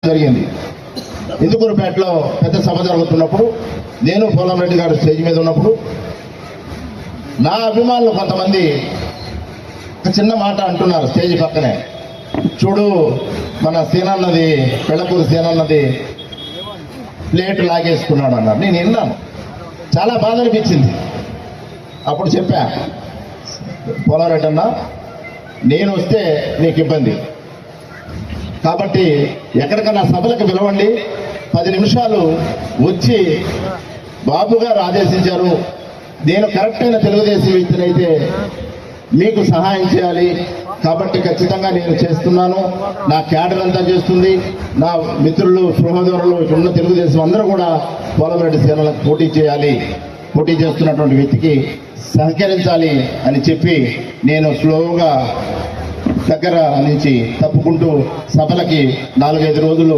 జరిగింది. ఇందుకూరుపేటలో పెద్ద సభ జరుగుతున్నప్పుడు నేను పోలంరెడ్డి గారు స్టేజ్ మీద ఉన్నప్పుడు నా అభిమానులు కొంతమంది ఒక చిన్న మాట అంటున్నారు స్టేజ్ పక్కనే, చూడు మన సీనన్నది పెళ్ళకూరు సీనన్నది ప్లేట్ లాగేసుకున్నాడు అన్నారు. నేను విన్నాను, చాలా బాధ అనిపించింది. అప్పుడు చెప్పా, పోలారెడ్డి అన్న నేను వస్తే నీకు ఇబ్బంది కాబట్టి ఎక్కడికన్నా సభలకు పిలవండి, 10 నిమిషాలు వచ్చి బాబు గారు ఆదేశించారు, నేను కరెక్ట్ అయిన తెలుగుదేశం వ్యక్తినైతే మీకు సహాయం చేయాలి కాబట్టి ఖచ్చితంగా నేను చేస్తున్నాను, నా క్యాడర్ అంతా చేస్తుంది, నా మిత్రులు సహోదరులు ఇక్కడున్న తెలుగుదేశం అందరూ కూడా పోలంరెడ్డి సేనలకు పోటీ చేస్తున్నటువంటి వ్యక్తికి సహకరించాలి అని చెప్పి నేను స్లోగా దగ్గర నుంచి తప్పుకుంటూ సభలకి 4-5 రోజులు